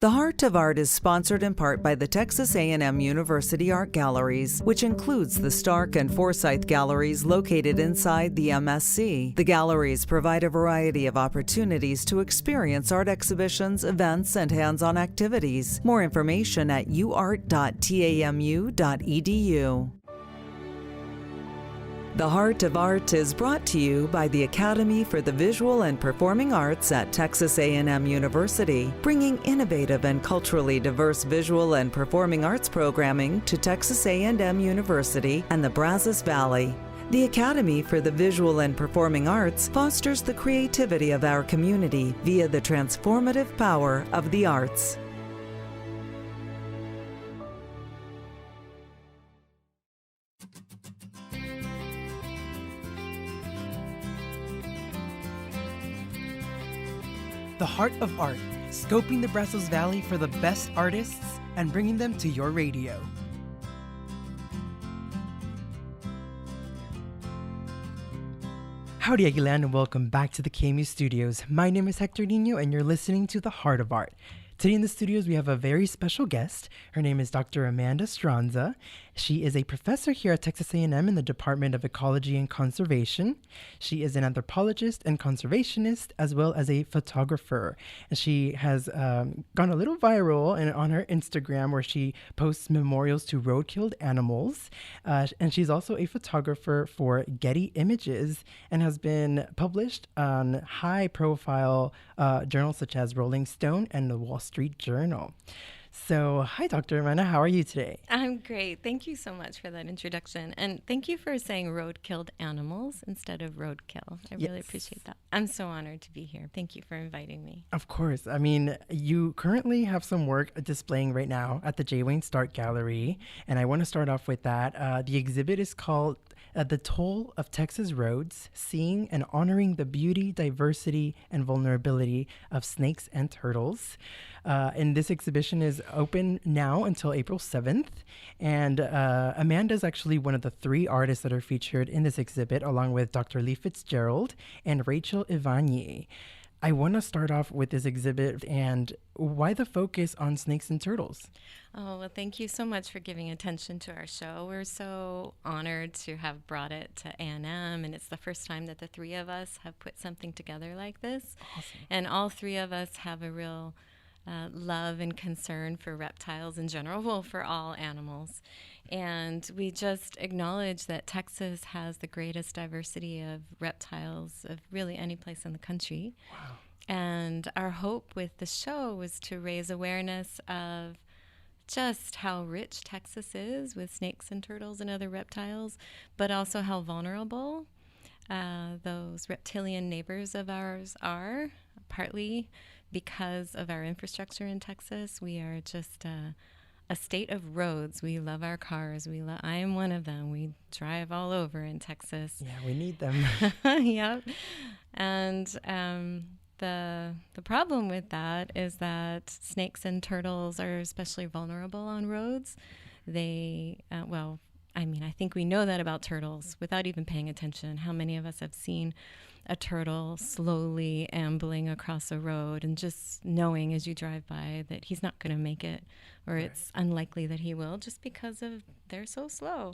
The Heart of Art is sponsored in part by the Texas A&M University Art Galleries, which includes the Stark and Forsyth Galleries located inside the MSC. The galleries provide a variety of opportunities to experience art exhibitions, events, and hands-on activities. More information at uart.tamu.edu. The Heart of Art is brought to you by the Academy for the Visual and Performing Arts at Texas A&M University, bringing innovative and culturally diverse visual and performing arts programming to Texas A&M University and the Brazos Valley. The Academy for the Visual and Performing Arts fosters the creativity of our community via the transformative power of the arts. The Heart of Art, scoping the Brazos Valley for the best artists and bringing them to your radio. Howdy, Aguilan, and welcome back to the KMU Studios. My name is Hector Nino, and you're listening to The Heart of Art. Today in the studios, we have a very special guest. Her name is Dr. Amanda Stronza. She is a professor here at Texas A&M in the Department of Ecology and Conservation. She is an anthropologist and conservationist, as well as a photographer. And she has gone a little viral on her Instagram, where she posts memorials to road-killed animals. And she's also a photographer for Getty Images and has been published on high-profile journals such as Rolling Stone and the Wall Street Journal. So, hi, Dr. Amanda. How are you today? I'm great. Thank you so much for that introduction. And thank you for saying road-killed animals instead of roadkill. I really appreciate that. I'm so honored to be here. Thank you for inviting me. Of course. I mean, you currently have some work displaying right now at the J. Wayne Stark Gallery, and I want to start off with that. The exhibit is called The Toll of Texas Roads, Seeing and Honoring the Beauty, Diversity, and Vulnerability of Snakes and Turtles. And this exhibition is open now until April 7th. And Amanda is actually one of the 3 artists that are featured in this exhibit, along with Dr. Lee Fitzgerald and Rachel Ivanier. I want to start off with this exhibit and why the focus on snakes and turtles? Oh, well, thank you so much for giving attention to our show. We're so honored to have brought it to A&M, and it's the first time that the 3 of us have put something together like this. Awesome. And all 3 of us have a real love and concern for reptiles in general, well, for all animals. And we just acknowledge that Texas has the greatest diversity of reptiles of really any place in the country. Wow. And our hope with the show was to raise awareness of just how rich Texas is with snakes and turtles and other reptiles, but also how vulnerable those reptilian neighbors of ours are, partly because of our infrastructure in Texas. We are just a state of roads. We love our cars. I am one of them. We drive all over in Texas. Yeah, we need them. Yep. And the problem with that is that snakes and turtles are especially vulnerable on roads. They, I think we know that about turtles without even paying attention. How many of us have seen a turtle slowly ambling across a road and just knowing as you drive by that he's not going to make it, or right. It's unlikely that he will just because of they're so slow.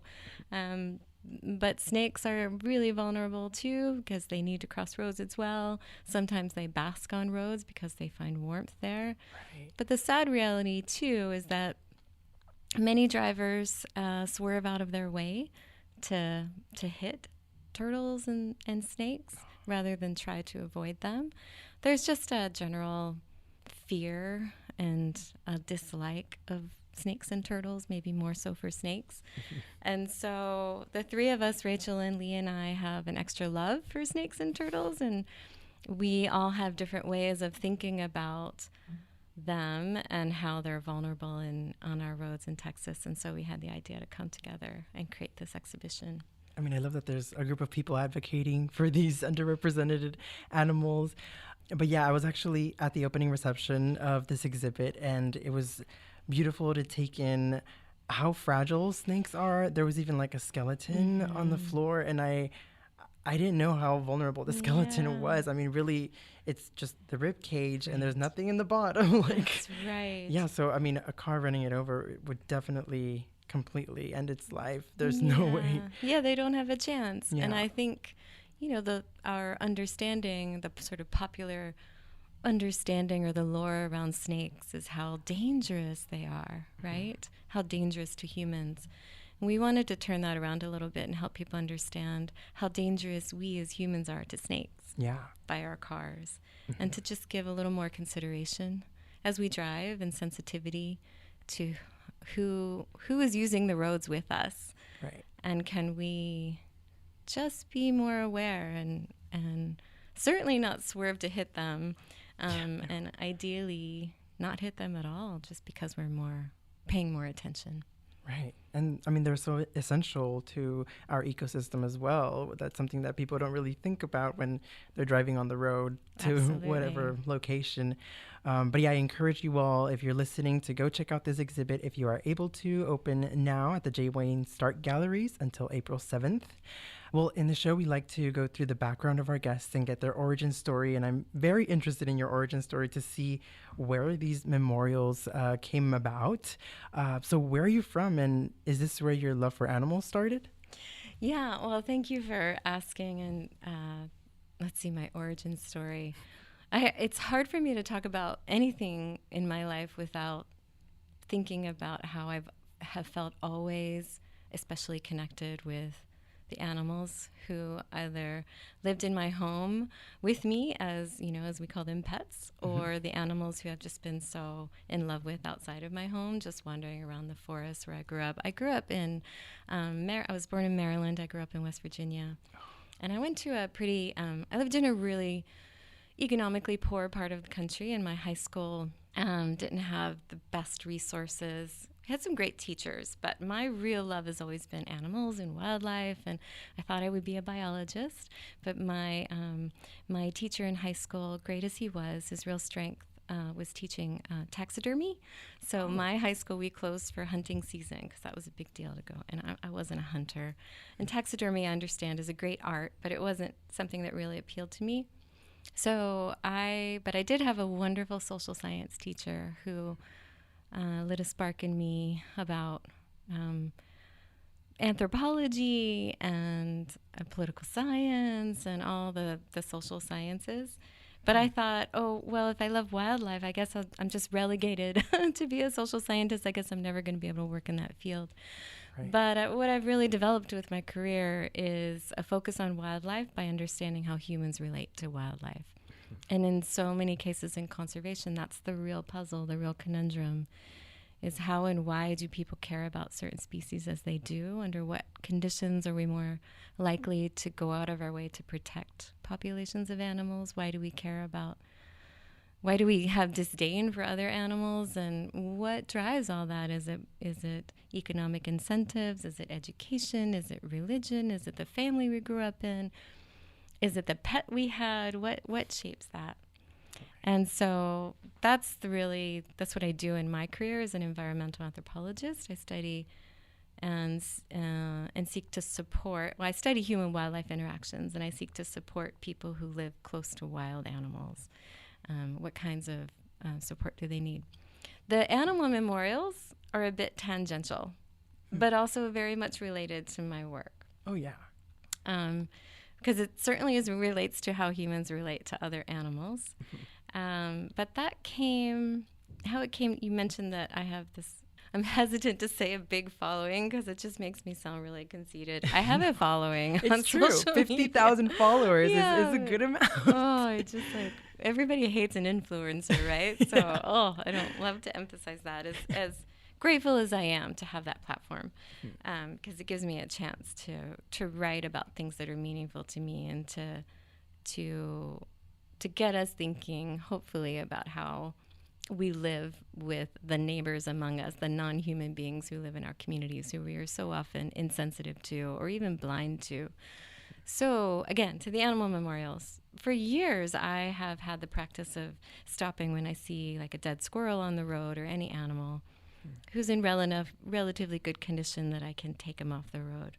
But snakes are really vulnerable too because they need to cross roads as well. Sometimes they bask on roads because they find warmth there. Right. But the sad reality too is that many drivers swerve out of their way to hit turtles and snakes rather than try to avoid them. There's just a general fear and a dislike of snakes and turtles, maybe more so for snakes. And so the 3 of us, Rachel and Lee and I, have an extra love for snakes and turtles, and we all have different ways of thinking about them and how they're vulnerable on our roads in Texas. And so we had the idea to come together and create this exhibition. I mean, I love that there's a group of people advocating for these underrepresented animals. But yeah, I was actually at the opening reception of this exhibit, and it was beautiful to take in how fragile snakes are. There was even like a skeleton on the floor, and I I didn't know how vulnerable the skeleton Yeah. was. I mean, really, it's just the rib cage and there's nothing in the bottom. That's right. Yeah, so I mean, a car running it over would definitely completely end its life. There's no way. Yeah, they don't have a chance. Yeah. And I think, our understanding, the sort of popular understanding or the lore around snakes is how dangerous they are, right? How dangerous to humans. And we wanted to turn that around a little bit and help people understand how dangerous we as humans are to snakes by our cars, and to just give a little more consideration as we drive and sensitivity to who is using the roads with us. Right. And can we just be more aware and certainly not swerve to hit them, and ideally not hit them at all just because we're paying more attention. Right. And I mean, they're so essential to our ecosystem as well. That's something that people don't really think about when they're driving on the road to whatever location. But yeah, I encourage you all, if you're listening, to go check out this exhibit if you are able to. Open now at the J. Wayne Stark Galleries until April 7th. Well, in the show, we like to go through the background of our guests and get their origin story. And I'm very interested in your origin story to see where these memorials came about. So where are you from? And is this where your love for animals started? Yeah, well, thank you for asking. And let's see, my origin story. It's hard for me to talk about anything in my life without thinking about how I have felt always especially connected with the animals who either lived in my home with me as we call them pets, or the animals who I've just been so in love with outside of my home, just wandering around the forest where I grew up. I grew up in, I was born in Maryland. I grew up in West Virginia. And I went to I lived in a really economically poor part of the country, and my high school didn't have the best resources. I had some great teachers, but my real love has always been animals and wildlife, and I thought I would be a biologist. But my teacher in high school, great as he was, his real strength was teaching taxidermy. So my high school, we closed for hunting season because that was a big deal to go, and I wasn't a hunter. And taxidermy, I understand, is a great art, but it wasn't something that really appealed to me. But I did have a wonderful social science teacher who lit a spark in me about anthropology and political science and all the social sciences. But I thought, if I love wildlife, I guess I'm just relegated to be a social scientist. I guess I'm never going to be able to work in that field. Right. But what I've really developed with my career is a focus on wildlife by understanding how humans relate to wildlife. And in so many cases in conservation, that's the real puzzle, the real conundrum, is how and why do people care about certain species as they do? Under what conditions are we more likely to go out of our way to protect populations of animals? Why do we have disdain for other animals? And what drives all that? Is it economic incentives? Is it education? Is it religion? Is it the family we grew up in? Is it the pet we had? What shapes that? And so that's what I do in my career as an environmental anthropologist. I study and seek to support. Well, I study human-wildlife interactions, and I seek to support people who live close to wild animals. What kinds of support do they need? The animal memorials are a bit tangential, but also very much related to my work. Oh, yeah. Because it certainly relates to how humans relate to other animals. But how it came, you mentioned that I have this, I'm hesitant to say a big following because it just makes me sound really conceited. I have a following on social media. 50,000 followers is a good amount. I just everybody hates an influencer, right? So, I don't love to emphasize that as grateful as I am to have that platform, because it gives me a chance to write about things that are meaningful to me and to get us thinking, hopefully, about how we live with the neighbors among us, the non-human beings who live in our communities, who we are so often insensitive to or even blind to. So, again, to the animal memorials. For years, I have had the practice of stopping when I see like a dead squirrel on the road or any animal who's in relatively good condition that I can take him off the road.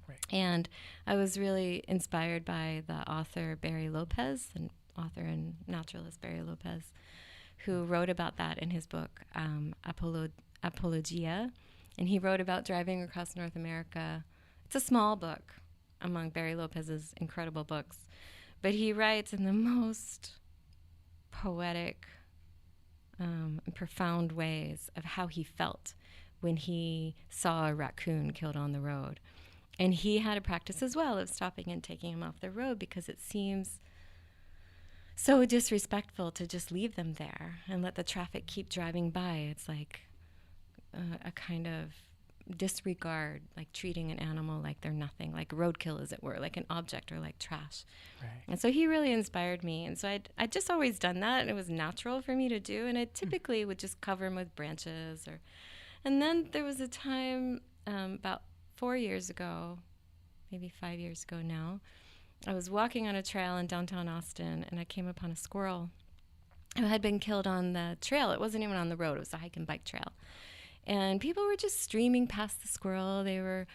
Right. And I was really inspired by the author Barry Lopez, an author and naturalist Barry Lopez, who wrote about that in his book, Apologia. And he wrote about driving across North America. It's a small book among Barry Lopez's incredible books. But he writes in the most poetic and profound ways of how he felt when he saw a raccoon killed on the road. And he had a practice as well of stopping and taking him off the road because it seems so disrespectful to just leave them there and let the traffic keep driving by. It's like a kind of disregard, like treating an animal like they're nothing, like roadkill, as it were, like an object or like trash. Right. And so he really inspired me. And so I'd just always done that, and it was natural for me to do. And I typically would just cover him with branches. And then there was a time about 4 years ago, maybe 5 years ago now, I was walking on a trail in downtown Austin, and I came upon a squirrel who had been killed on the trail. It wasn't even on the road. It was a hike and bike trail. And people were just streaming past the squirrel. They were,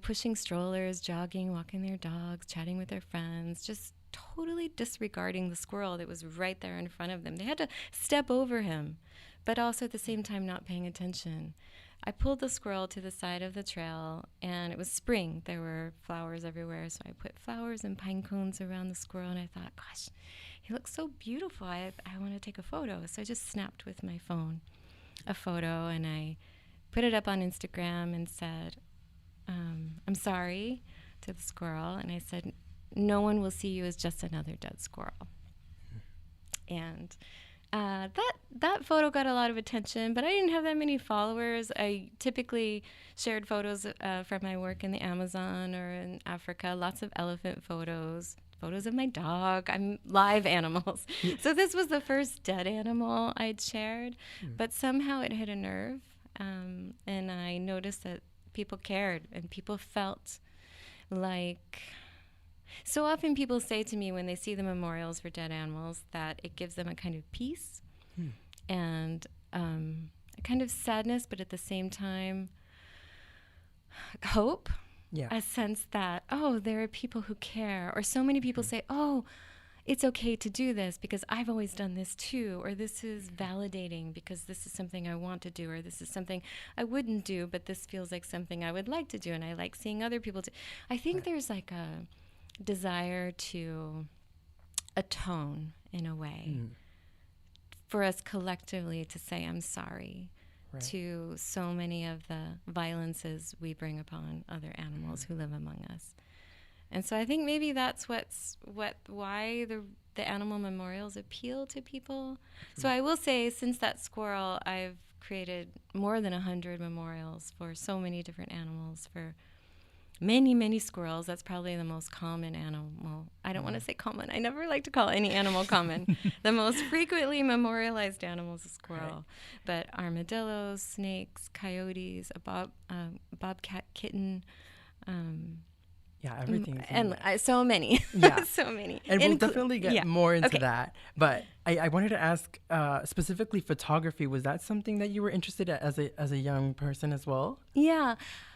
pushing strollers, jogging, walking their dogs, chatting with their friends, just totally disregarding the squirrel that was right there in front of them. They had to step over him, but also at the same time not paying attention. I pulled the squirrel to the side of the trail, and it was spring. There were flowers everywhere, so I put flowers and pine cones around the squirrel, and I thought, gosh, he looks so beautiful. I want to take a photo. So I just snapped with my phone a photo, and I put it up on Instagram and said, I'm sorry to the squirrel. And I said, no one will see you as just another dead squirrel. And that photo got a lot of attention, but I didn't have that many followers. I typically shared photos from my work in the Amazon or in Africa, lots of elephant photos of my dog. I'm live animals. So this was the first dead animal I'd shared, but somehow it hit a nerve, and I noticed that people cared and people felt like... So often people say to me when they see the memorials for dead animals that it gives them a kind of peace and a kind of sadness, but at the same time, hope. Yeah. A sense that, there are people who care. Or so many people say, it's okay to do this because I've always done this too. Or this is validating because this is something I want to do. Or this is something I wouldn't do, but this feels like something I would like to do. And I like seeing other people do. I think there's like a desire to atone in a way for us collectively to say, I'm sorry. Right. To so many of the violences we bring upon other animals who live among us. And so I think maybe that's why the animal memorials appeal to people. So I will say, since that squirrel, I've created more than 100 memorials for so many different animals, for many, many squirrels. That's probably the most common animal. I don't want to say common. I never like to call any animal common. The most frequently memorialized animal is a squirrel. Right. But armadillos, snakes, coyotes, a bobcat kitten. Everything. And so many. Yeah. So many. And we'll definitely get more into that. But I wanted to ask specifically photography. Was that something that you were interested in as a young person as well? Yeah.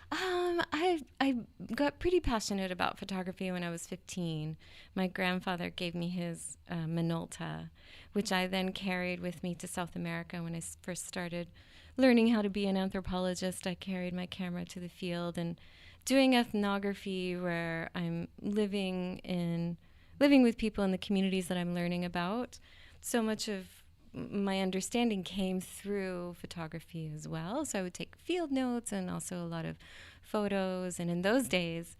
I got pretty passionate about photography when I was 15. My grandfather gave me his Minolta, which I then carried with me to South America when I first started learning how to be an anthropologist. I carried my camera to the field and doing ethnography where I'm living with people in the communities that I'm learning about. So much of my understanding came through photography as well. So I would take field notes and also a lot of photos. And in those days,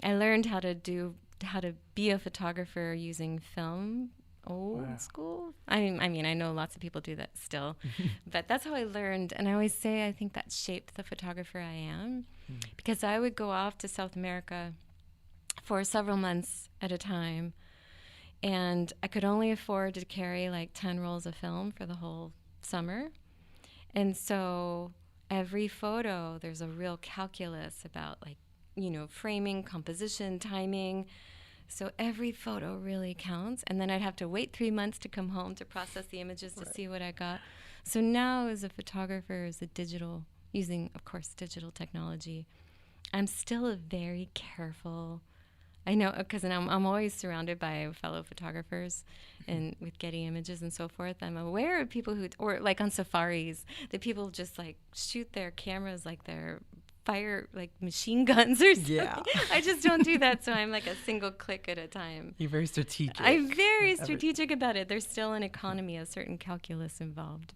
I learned how to be a photographer using film, old school. I mean, I know lots of people do that still, but that's how I learned. And I always say I think that shaped the photographer I am, because I would go off to South America for several months at a time. And I could only afford to carry like 10 rolls of film for the whole summer. And so every photo, there's a real calculus about framing, composition, timing. So every photo really counts. And then I'd have to wait 3 months to come home to process the images to see what I got. So now as a photographer, using, of course, digital technology, I'm still a very careful. I know, because I'm always surrounded by fellow photographers, and with Getty Images and so forth. I'm aware of people who, or like on safaris, that people just like shoot their cameras like they're fire, like machine guns or something. Yeah. I just don't do that, so I'm like a single click at a time. You're very strategic. I'm very strategic about it. There's still an economy, a certain calculus involved.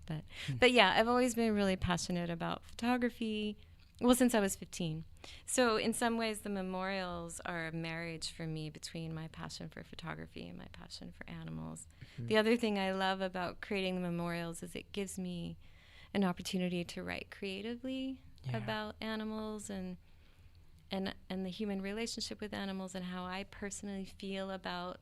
But yeah, I've always been really passionate about photography. Well, since I was 15. So in some ways, the memorials are a marriage for me between my passion for photography and my passion for animals. The other thing I love about creating the memorials is it gives me an opportunity to write creatively about animals and the human relationship with animals, and how I personally feel about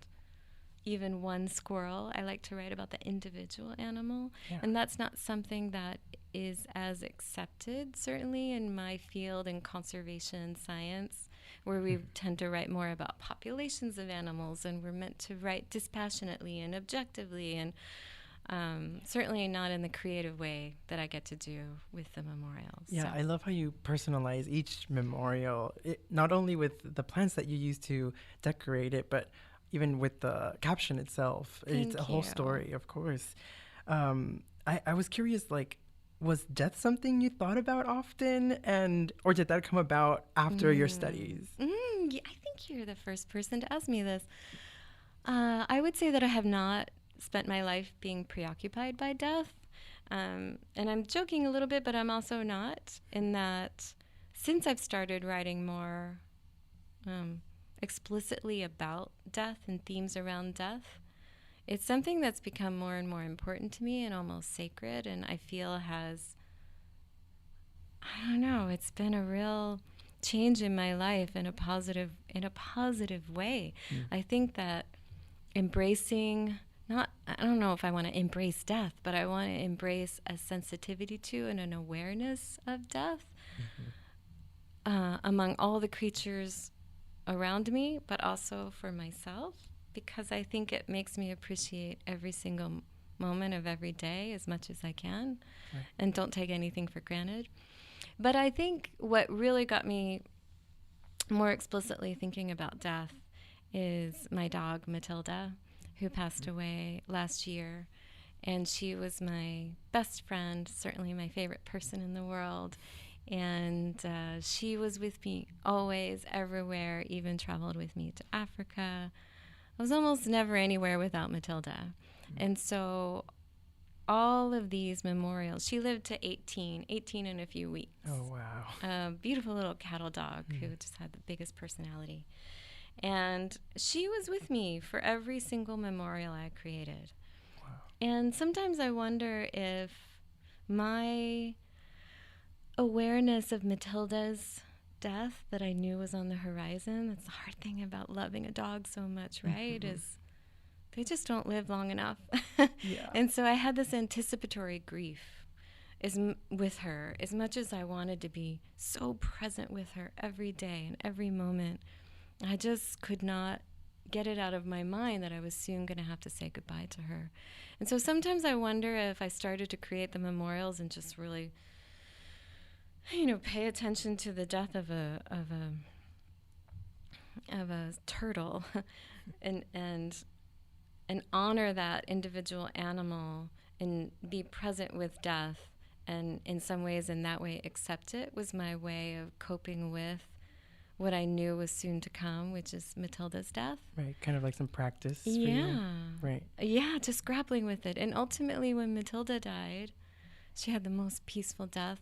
even one squirrel. I like to write about the individual animal, and that's not something that is as accepted, certainly in my field in conservation science, where we tend to write more about populations of animals, and we're meant to write dispassionately and objectively, and certainly not in the creative way that I get to do with the memorials. Yeah, So. I love how you personalize each memorial, not only with the plants that you use to decorate it, but even with the caption itself. It's a whole story, of course. I was curious, like, was death something you thought about often, or did that come about after your studies? Yeah, I think you're the first person to ask me this. I would say that I have not spent my life being preoccupied by death. And I'm joking a little bit, but I'm also not, in that since I've started writing more explicitly about death and themes around death, it's something that's become more and more important to me and almost sacred, and I feel has, I don't know, it's been a real change in my life in a positive way. I think that embracing, I don't know if I want to embrace death, but I want to embrace a sensitivity to and an awareness of death among all the creatures around me, but also for myself, because I think it makes me appreciate every single moment of every day as much as I can, and don't take anything for granted. But I think what really got me more explicitly thinking about death is my dog, Matilda, who passed away last year. And she was my best friend, certainly my favorite person in the world. And she was with me always, everywhere, even traveled with me to Africa. I was almost never anywhere without Matilda. And so all of these memorials, she lived to 18 in a few weeks. Oh, wow. A beautiful little cattle dog who just had the biggest personality. And she was with me for every single memorial I created. Wow. And sometimes I wonder if my awareness of Matilda's death that I knew was on the horizon, that's the hard thing about loving a dog so much, right, is they just don't live long enough. And so I had this anticipatory grief with her, as much as I wanted to be so present with her every day and every moment. I just could not get it out of my mind that I was soon going to have to say goodbye to her. And so sometimes I wonder if I started to create the memorials and just really, pay attention to the death of a turtle and honor that individual animal and be present with death, and in some ways in that way accept it, was my way of coping with what I knew was soon to come, which is Matilda's death. Right, kind of like some practice for Yeah. you. Right. Yeah, just grappling with it. And ultimately, when Matilda died, she had the most peaceful death,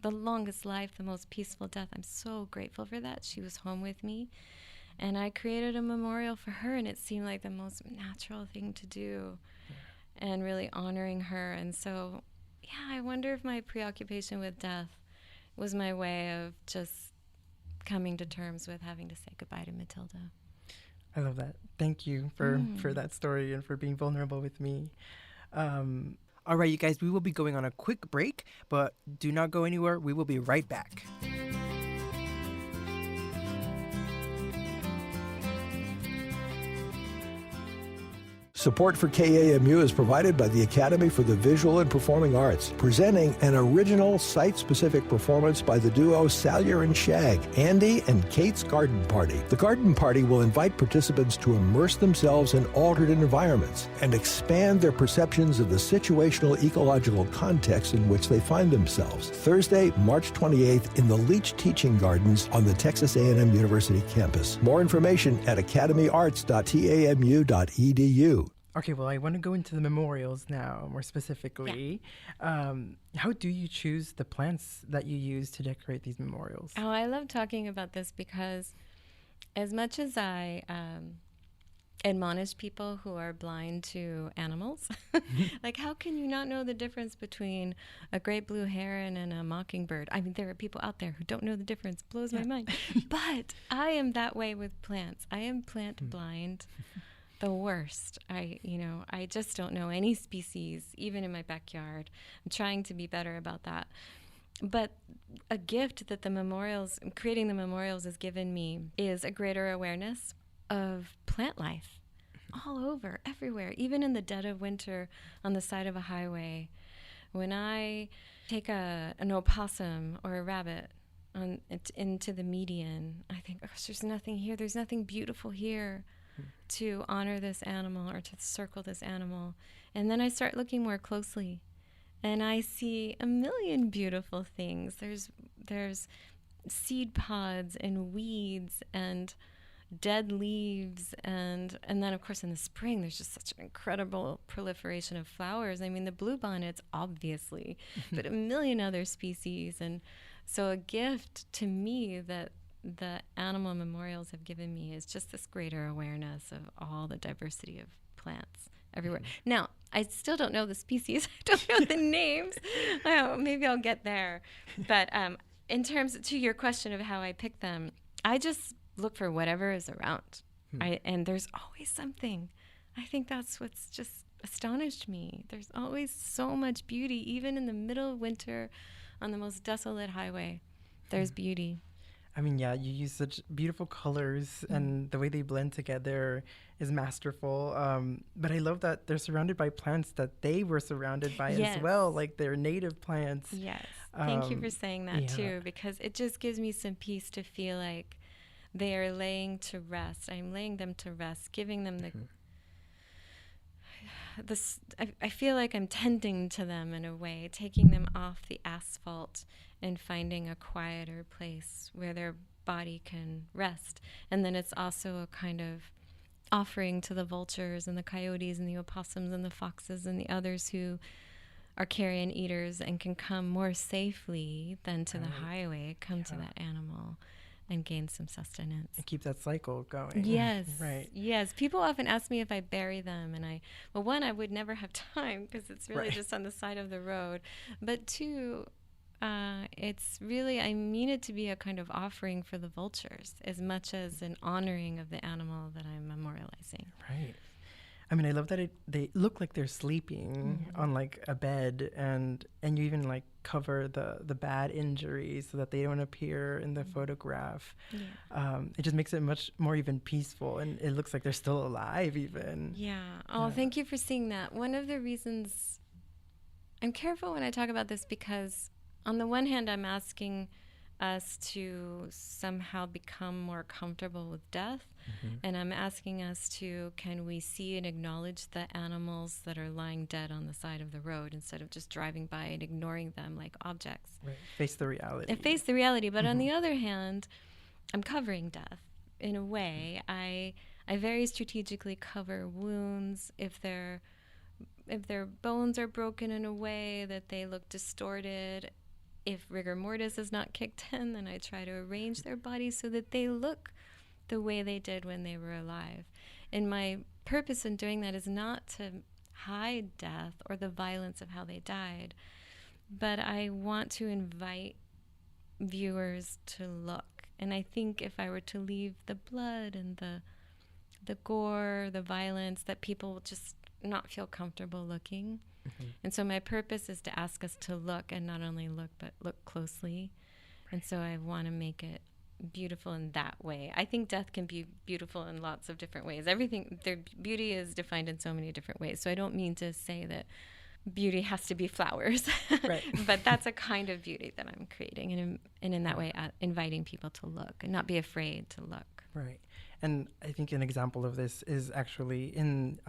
the longest life, the most peaceful death. I'm so grateful for that. She was home with me. And I created a memorial for her, and it seemed like the most natural thing to do, and really honoring her. And so, I wonder if my preoccupation with death was my way of just coming to terms with having to say goodbye to Matilda. I love that. Thank you for that story and for being vulnerable with me. All right, you guys, we will be going on a quick break, but do not go anywhere. We will be right back. Support for KAMU is provided by the Academy for the Visual and Performing Arts, presenting an original site-specific performance by the duo Salyer and Shag, Andy and Kate's Garden Party. The Garden Party will invite participants to immerse themselves in altered environments and expand their perceptions of the situational ecological context in which they find themselves. Thursday, March 28th in the Leach Teaching Gardens on the Texas A&M University campus. More information at academyarts.tamu.edu. Okay, well, I want to go into the memorials now, more specifically. How do you choose the plants that you use to decorate these memorials? Oh, I love talking about this because as much as I admonish people who are blind to animals, like how can you not know the difference between a great blue heron and a mockingbird? I mean, there are people out there who don't know the difference. Blows my mind. But I am that way with plants. I am plant blind. The worst. I just don't know any species, even in my backyard. I'm trying to be better about that. But a gift that creating the memorials has given me is a greater awareness of plant life all over, everywhere, even in the dead of winter on the side of a highway. When I take an opossum or a rabbit into the median, I think, gosh, there's nothing here. There's nothing beautiful here to honor this animal or to circle this animal. And then I start looking more closely and I see a million beautiful things. There's seed pods and weeds and dead leaves and then of course in the spring there's just such an incredible proliferation of flowers. I mean, the bluebonnets obviously, but a million other species. And so a gift to me that the animal memorials have given me is just this greater awareness of all the diversity of plants everywhere. Now, I still don't know the species. I don't know the names. Maybe I'll get there. But in terms to your question of how I pick them, I just look for whatever is around. And there's always something. I think that's what's just astonished me. There's always so much beauty, even in the middle of winter on the most desolate highway. There's beauty. I mean, yeah, you use such beautiful colors and the way they blend together is masterful. But I love that they're surrounded by plants that they were surrounded by as well, like they're native plants. Yes. Thank you for saying that too, because it just gives me some peace to feel like they are laying to rest. I'm laying them to rest, giving them I feel like I'm tending to them in a way, taking them off the asphalt and finding a quieter place where their body can rest. And then it's also a kind of offering to the vultures and the coyotes and the opossums and the foxes and the others who are carrion eaters and can come more safely than to the highway, to that animal and gain some sustenance. And keep that cycle going. Yes. Right. Yes. People often ask me if I bury them. And I would never have time because it's really just on the side of the road. But two, it's really, I mean it to be a kind of offering for the vultures as much as an honoring of the animal that I'm memorializing. Right. I mean, I love that they look like they're sleeping on like a bed, and you even like cover the bad injuries so that they don't appear in the photograph. Yeah. It just makes it much more even peaceful, and it looks like they're still alive even. Yeah. Oh, thank you for seeing that. One of the reasons I'm careful when I talk about this, because on the one hand, I'm asking us to somehow become more comfortable with death. And I'm asking us to, can we see and acknowledge the animals that are lying dead on the side of the road instead of just driving by and ignoring them like objects? Right. Face the reality. And face the reality. But on the other hand, I'm covering death in a way. I very strategically cover wounds if their bones are broken in a way that they look distorted. If rigor mortis is not kicked in, then I try to arrange their bodies so that they look the way they did when they were alive. And my purpose in doing that is not to hide death or the violence of how they died, but I want to invite viewers to look. And I think if I were to leave the blood and the gore, the violence, that people will just not feel comfortable looking. And so my purpose is to ask us to look, and not only look, but look closely. And so I want to make it beautiful in that way. I think death can be beautiful in lots of different ways. Everything, their beauty is defined in so many different ways. So I don't mean to say that beauty has to be flowers, Right. but that's a kind of beauty that I'm creating, and in that way, inviting people to look and not be afraid to look. Right. And I think an example of this is actually in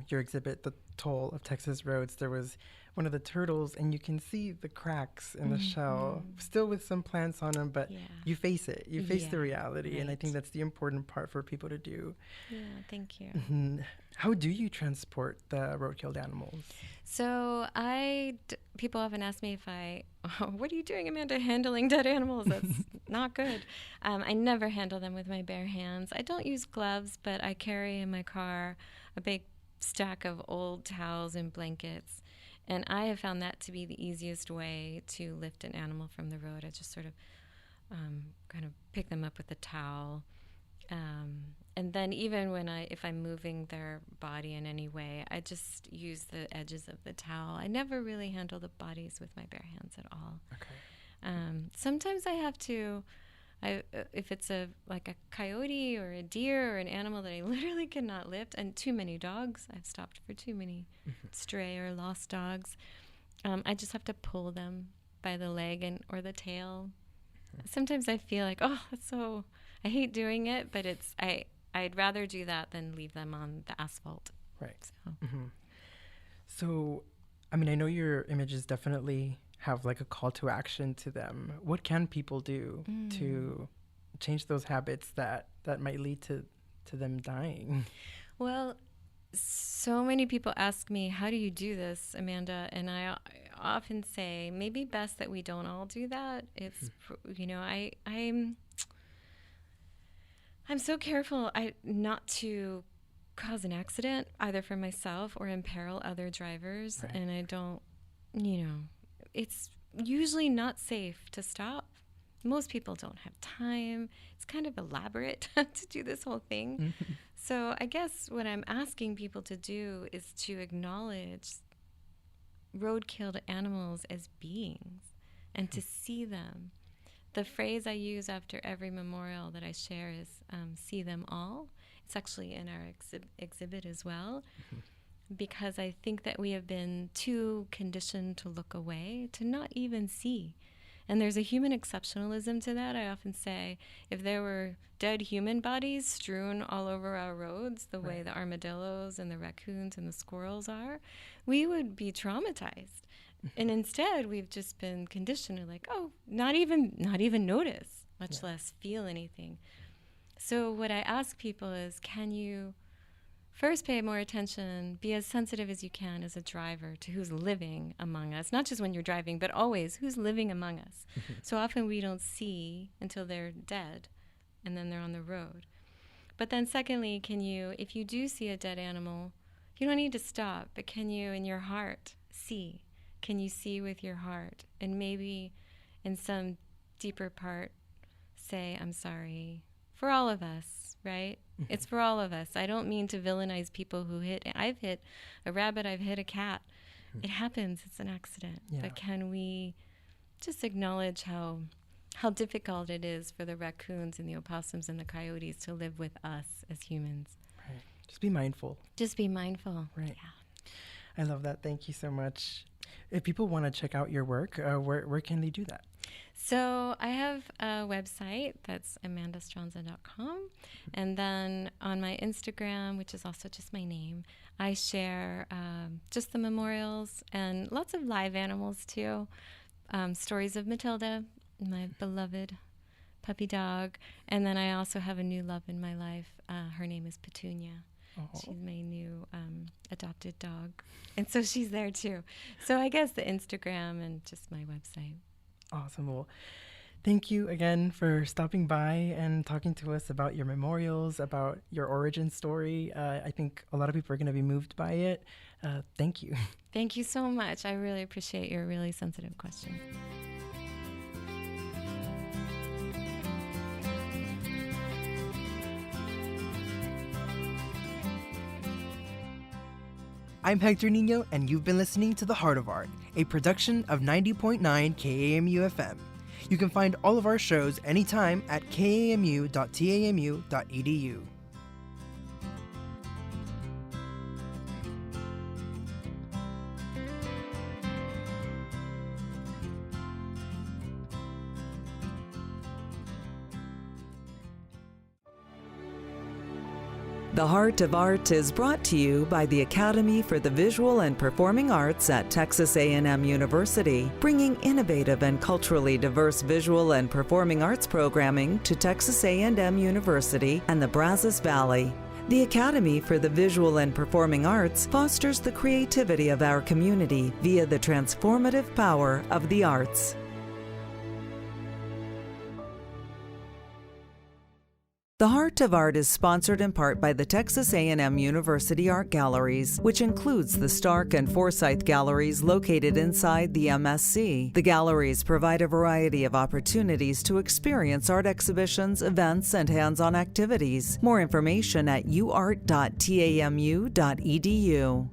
your exhibit, The Toll of Texas Roads. There was one of the turtles, and you can see the cracks in the shell, still with some plants on them, but you face it. You face the reality, right. and I think that's the important part for people to do. Yeah, thank you. How do you transport the road-killed animals? So people often ask me what are you doing, Amanda, handling dead animals? That's not good. I never handle them with my bare hands. I don't use gloves, but I carry in my car a big stack of old towels and blankets. And I have found that to be the easiest way to lift an animal from the road. I just sort of kind of pick them up with a towel. And then even if I'm moving their body in any way, I just use the edges of the towel. I never really handle the bodies with my bare hands at all. Okay. Sometimes I have to, if it's like a coyote or a deer or an animal that I literally cannot lift, and too many dogs, I've stopped for too many stray or lost dogs, I just have to pull them by the leg or the tail. Sometimes I feel like, I hate doing it, but I'd rather do that than leave them on the asphalt. Right. So. So, I mean, I know your images definitely have like a call to action to them. What can people do to change those habits that might lead to them dying? Well, so many people ask me, how do you do this, Amanda? And I often say, maybe best that we don't all do that. It's, I'm so careful not to cause an accident either for myself or imperil other drivers. Right. And I don't, it's usually not safe to stop. Most people don't have time. It's kind of elaborate to do this whole thing. So I guess what I'm asking people to do is to acknowledge road-killed animals as beings and to see them. The phrase I use after every memorial that I share is see them all. It's actually in our exhibit as well, because I think that we have been too conditioned to look away, to not even see. And there's a human exceptionalism to that. I often say, if there were dead human bodies strewn all over our roads, the way the armadillos and the raccoons and the squirrels are, we would be traumatized. And instead, we've just been conditioned to not even notice, much less feel anything. So what I ask people is, can you first pay more attention, be as sensitive as you can as a driver to who's living among us, not just when you're driving, but always who's living among us. So often we don't see until they're dead, and then they're on the road. But then secondly, if you do see a dead animal, you don't need to stop, but can you, in your heart, see? Can you see with your heart? And maybe in some deeper part, say, I'm sorry, for all of us, right? It's for all of us. I don't mean to villainize people who I've hit a rabbit, I've hit a cat. It happens, it's an accident. Yeah. But can we just acknowledge how difficult it is for the raccoons and the opossums and the coyotes to live with us as humans? Right. Just be mindful. Just be mindful. Right. Yeah. I love that. Thank you so much. If people want to check out your work, where can they do that? So I have a website that's amandastronza.com. And then on my Instagram, which is also just my name, I share just the memorials and lots of live animals too. Stories of Matilda, my beloved puppy dog. And then I also have a new love in my life. Her name is Petunia. Oh. She's my new adopted dog. And so she's there too. So I guess the Instagram and just my website. Awesome. Well, thank you again for stopping by and talking to us about your memorials, about your origin story. I think a lot of people are going to be moved by it. Thank you. Thank you so much. I really appreciate your really sensitive question. I'm Hector Nino, and you've been listening to The Heart of Art, a production of 90.9 KAMU FM. You can find all of our shows anytime at kamu.tamu.edu. The Heart of Art is brought to you by the Academy for the Visual and Performing Arts at Texas A&M University, bringing innovative and culturally diverse visual and performing arts programming to Texas A&M University and the Brazos Valley. The Academy for the Visual and Performing Arts fosters the creativity of our community via the transformative power of the arts. The Heart of Art is sponsored in part by the Texas A&M University Art Galleries, which includes the Stark and Forsyth Galleries located inside the MSC. The galleries provide a variety of opportunities to experience art exhibitions, events, and hands-on activities. More information at uart.tamu.edu.